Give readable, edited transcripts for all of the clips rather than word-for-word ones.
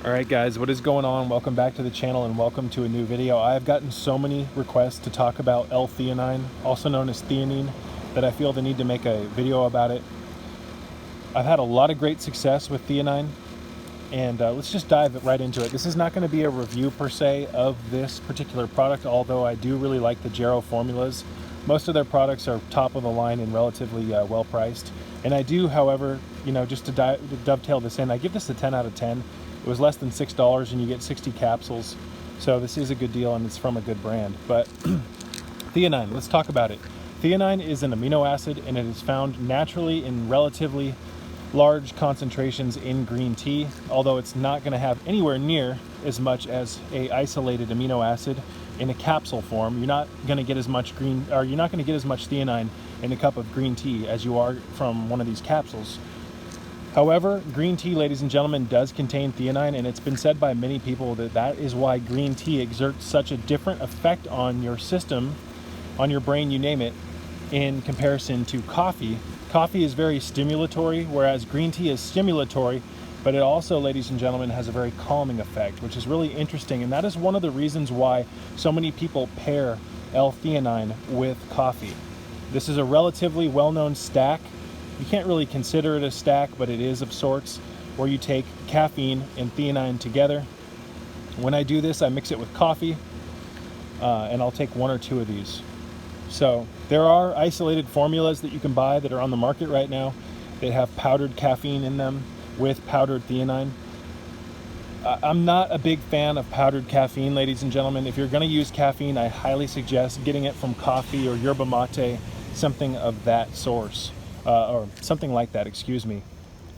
Alright guys, what is going on? Welcome back to the channel and welcome to a new video. I've gotten so many requests to talk about L-theanine, also known as theanine, that I feel the need to make a video about it. I've had a lot of great success with theanine, and let's just dive right into it. This is not going to be a review per se of this particular product, although I do really like the Jarrow formulas. Most of their products are top of the line and relatively well priced. And I do, however, just to dovetail this in, I give this a 10 out of 10. It was less than $6 and you get 60 capsules. So this is a good deal and it's from a good brand. But theanine, let's talk about it. Theanine is an amino acid and it is found naturally in relatively large concentrations in green tea, although it's not going to have anywhere near as much as a isolated amino acid in a capsule form. You're not going to get as much theanine in a cup of green tea as you are from one of these capsules. However, green tea, ladies and gentlemen, does contain theanine, and it's been said by many people that that is why green tea exerts such a different effect on your system, on your brain, you name it, in comparison to coffee. Coffee is very stimulatory, whereas green tea is stimulatory, but it also, ladies and gentlemen, has a very calming effect, which is really interesting, and that is one of the reasons why so many people pair L-theanine with coffee. This is a relatively well-known stack. You can't really consider it a stack, but it is of sorts, where you take caffeine and theanine together. When I do this, I mix it with coffee, and I'll take one or two of these. So there are isolated formulas that you can buy that are on the market right now. They have powdered caffeine in them with powdered theanine. I'm not a big fan of powdered caffeine, ladies and gentlemen. If you're going to use caffeine, I highly suggest getting it from coffee or yerba mate, something of that source. Or something like that, excuse me.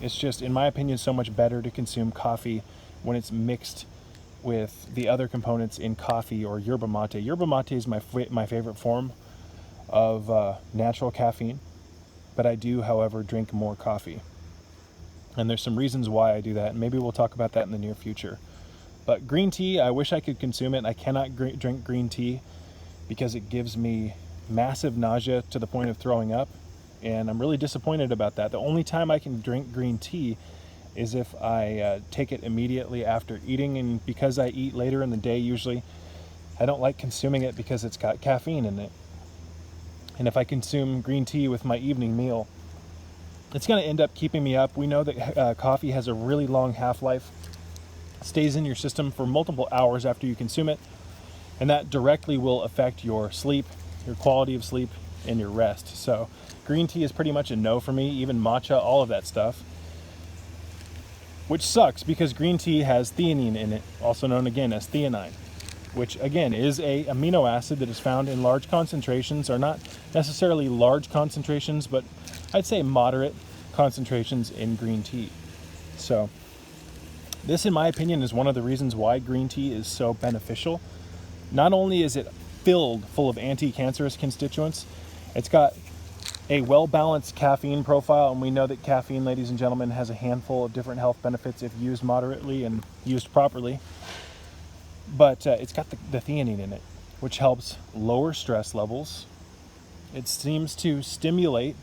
It's just, in my opinion, so much better to consume coffee when it's mixed with the other components in coffee or yerba mate. Yerba mate is my favorite form of natural caffeine, but I do, however, drink more coffee. And there's some reasons why I do that, and maybe we'll talk about that in the near future. But green tea, I wish I could consume it. I cannot drink green tea because it gives me massive nausea to the point of throwing up. And I'm really disappointed about that. The only time I can drink green tea is if I take it immediately after eating, and because I eat later in the day usually, I don't like consuming it because it's got caffeine in it. And if I consume green tea with my evening meal, it's going to end up keeping me up. We know that coffee has a really long half-life, stays in your system for multiple hours after you consume it, and that directly will affect your sleep, your quality of sleep, and your rest. So green tea is pretty much a no for me, even matcha, all of that stuff. Which sucks because green tea has theanine in it, also known again as theanine, which again is a amino acid that is found in large concentrations, or not necessarily large concentrations, but I'd say moderate concentrations in green tea. So this, in my opinion, is one of the reasons why green tea is so beneficial. Not only is it filled full of anti-cancerous constituents, it's got a well-balanced caffeine profile, and we know that caffeine, ladies and gentlemen, has a handful of different health benefits if used moderately and used properly. But it's got the theanine in it, which helps lower stress levels. It seems to stimulate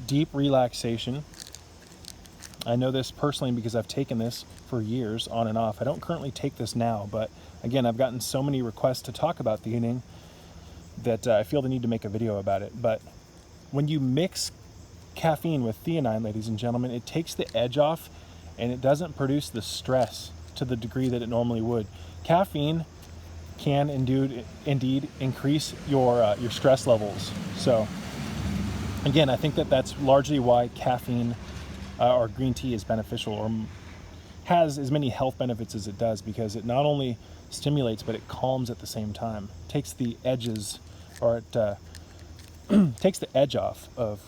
deep relaxation. I know this personally because I've taken this for years on and off. I don't currently take this now, but again, I've gotten so many requests to talk about theanine that I feel the need to make a video about it. But when you mix caffeine with theanine, ladies and gentlemen, it takes the edge off and it doesn't produce the stress to the degree that it normally would. Caffeine can indeed increase your stress levels. So again, I think that that's largely why caffeine or green tea is beneficial, or has as many health benefits as it does, because it not only stimulates but it calms at the same time. Takes the edges, or it takes the edge off of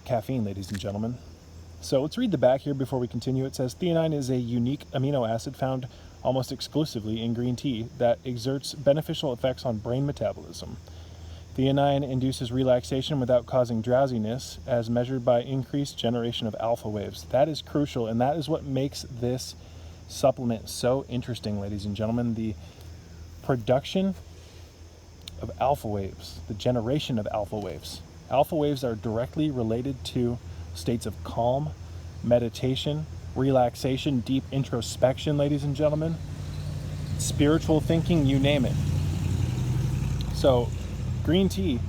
caffeine, ladies and gentlemen. So let's read the back here before we continue. It says theanine is a unique amino acid found almost exclusively in green tea that exerts beneficial effects on brain metabolism. Theanine induces relaxation without causing drowsiness, as measured by increased generation of alpha waves. That is crucial, and that is what makes this supplement so interesting, ladies and gentlemen. The production of alpha waves, the generation of alpha waves. Alpha waves are directly related to states of calm, meditation, relaxation, deep introspection, ladies and gentlemen, spiritual thinking, you name it. So green tea,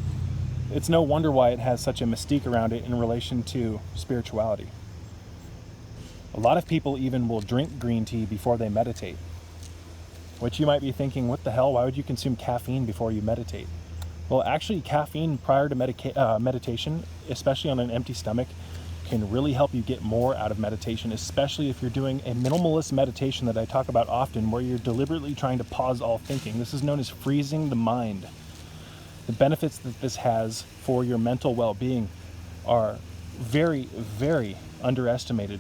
it's no wonder why it has such a mystique around it in relation to spirituality. A lot of people even will drink green tea before they meditate, which you might be thinking, what the hell, why would you consume caffeine before you meditate? Well, actually, caffeine prior to meditation, especially on an empty stomach, can really help you get more out of meditation, especially if you're doing a minimalist meditation that I talk about often, where you're deliberately trying to pause all thinking. This is known as freezing the mind. The benefits that this has for your mental well-being are very, very underestimated.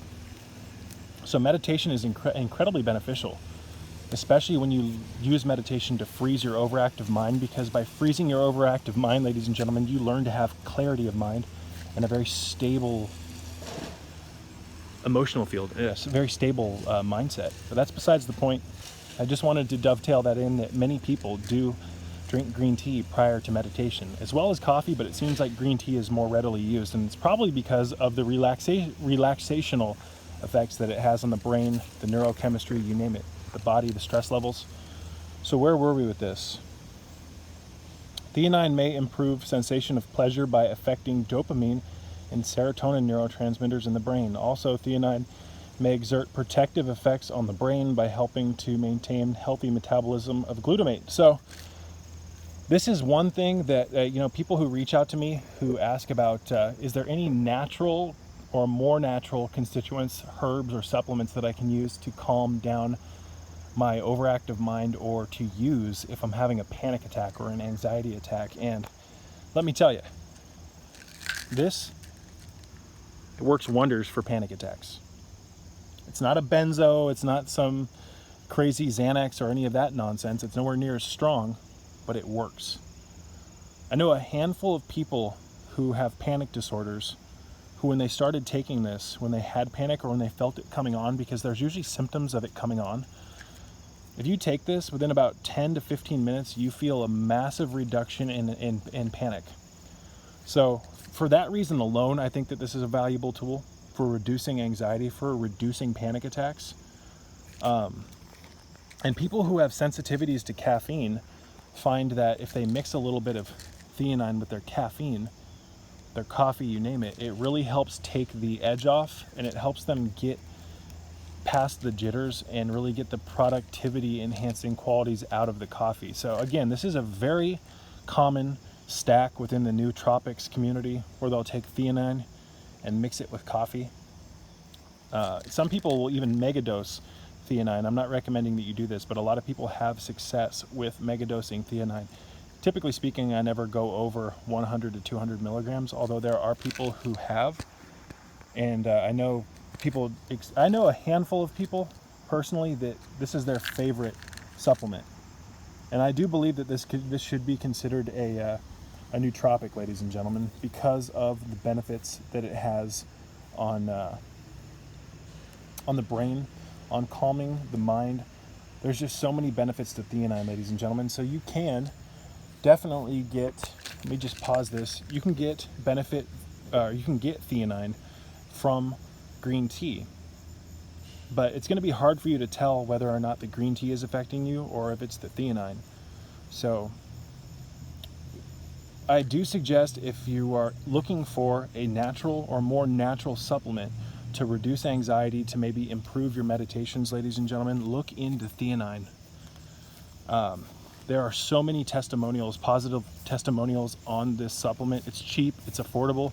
So meditation is incredibly beneficial, especially when you use meditation to freeze your overactive mind, because by freezing your overactive mind, ladies and gentlemen, you learn to have clarity of mind and a very stable emotional field, yes, a very stable mindset. But that's besides the point. I just wanted to dovetail that in, that many people do drink green tea prior to meditation, as well as coffee, but it seems like green tea is more readily used, and it's probably because of the relaxational effects that it has on the brain, the neurochemistry, you name it, the body, the stress levels. So where were we with this? Theanine may improve sensation of pleasure by affecting dopamine and serotonin neurotransmitters in the brain. Also, theanine may exert protective effects on the brain by helping to maintain healthy metabolism of glutamate. So this is one thing that, people who reach out to me who ask about, is there any natural or more natural constituents, herbs or supplements that I can use to calm down my overactive mind, or to use if I'm having a panic attack or an anxiety attack? And let me tell you, it works wonders for panic attacks. It's not a benzo, it's not some crazy Xanax or any of that nonsense. It's nowhere near as strong, but it works. I know a handful of people who have panic disorders who, when they started taking this, when they had panic or when they felt it coming on, because there's usually symptoms of it coming on, if you take this, within about 10 to 15 minutes, you feel a massive reduction in panic. So for that reason alone, I think that this is a valuable tool for reducing anxiety, for reducing panic attacks. And people who have sensitivities to caffeine find that if they mix a little bit of theanine with their caffeine, their coffee, you name it, it really helps take the edge off, and it helps them get past the jitters and really get the productivity enhancing qualities out of the coffee. So again, this is a very common stack within the nootropics community, where they'll take theanine and mix it with coffee. Some people will even megadose theanine. I'm not recommending that you do this, but a lot of people have success with megadosing theanine. Typically speaking, I never go over 100 to 200 milligrams, although there are people who have. And I know a handful of people personally that this is their favorite supplement. And I do believe that this should be considered a nootropic, ladies and gentlemen, because of the benefits that it has on the brain, on calming the mind. There's just so many benefits to theanine, ladies and gentlemen. So you can definitely get, let me just pause this, you can get theanine from green tea. But it's going to be hard for you to tell whether or not the green tea is affecting you or if it's the theanine. So I do suggest, if you are looking for a natural or more natural supplement to reduce anxiety, to maybe improve your meditations, ladies and gentlemen, look into theanine. There are so many testimonials, positive testimonials on this supplement. It's cheap, it's affordable.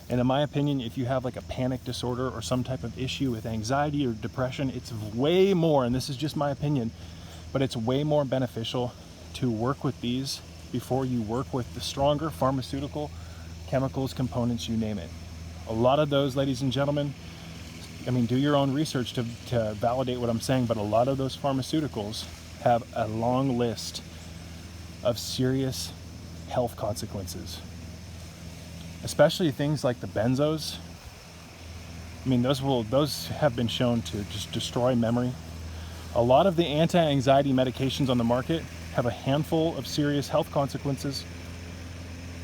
And in my opinion, if you have like a panic disorder or some type of issue with anxiety or depression, it's way more, and this is just my opinion, but it's way more beneficial to work with these before you work with the stronger pharmaceutical chemicals, components, you name it. A lot of those, ladies and gentlemen, I mean, do your own research to validate what I'm saying, but a lot of those pharmaceuticals have a long list of serious health consequences, especially things like the benzos. I mean, those have been shown to just destroy memory. A lot of the anti-anxiety medications on the market have a handful of serious health consequences.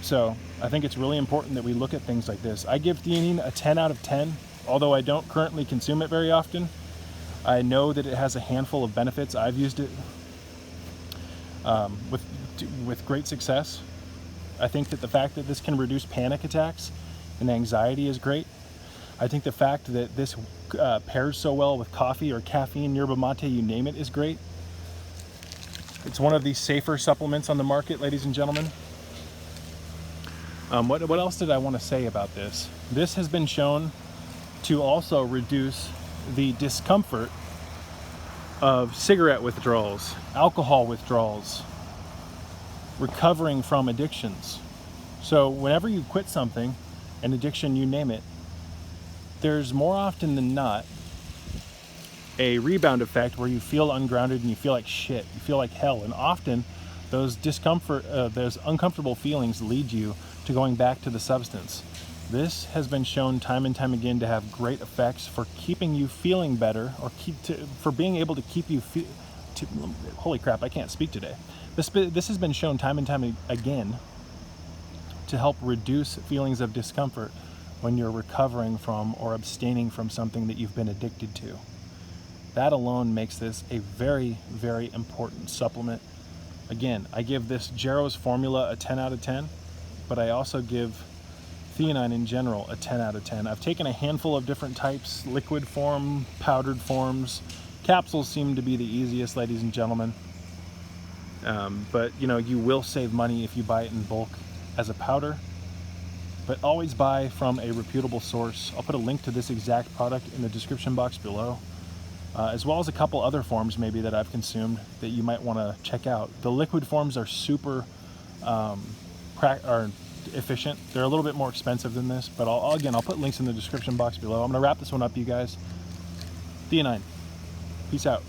So I think it's really important that we look at things like this. I give theanine a 10 out of 10. Although I don't currently consume it very often, I know that it has a handful of benefits. I've used it with great success. I think that the fact that this can reduce panic attacks and anxiety is great. I think the fact that this pairs so well with coffee or caffeine, yerba mate, you name it, is great. It's one of the safer supplements on the market, ladies and gentlemen. What else did I want to say about this? This has been shown to also reduce the discomfort of cigarette withdrawals, alcohol withdrawals, recovering from addictions. So whenever you quit something, an addiction, you name it, there's more often than not a rebound effect where you feel ungrounded and you feel like shit, you feel like hell. And often those those uncomfortable feelings lead you to going back to the substance. This has been shown time and time again to have great effects for keeping you feeling better, or for being able to keep you holy crap, I can't speak today. This has been shown time and time again to help reduce feelings of discomfort when you're recovering from or abstaining from something that you've been addicted to. That alone makes this a very, very important supplement. Again, I give this Jarrow's formula a 10 out of 10, but I also give theanine in general a 10 out of 10. I've taken a handful of different types, liquid form, powdered forms. Capsules seem to be the easiest, ladies and gentlemen. But you know, you will save money if you buy it in bulk as a powder, but always buy from a reputable source. I'll put a link to this exact product in the description box below, as well as a couple other forms maybe that I've consumed that you might want to check out. The liquid forms are super efficient. They're a little bit more expensive than this, but I'll put links in the description box below. I'm going to wrap this one up, you guys. Theanine. Peace out.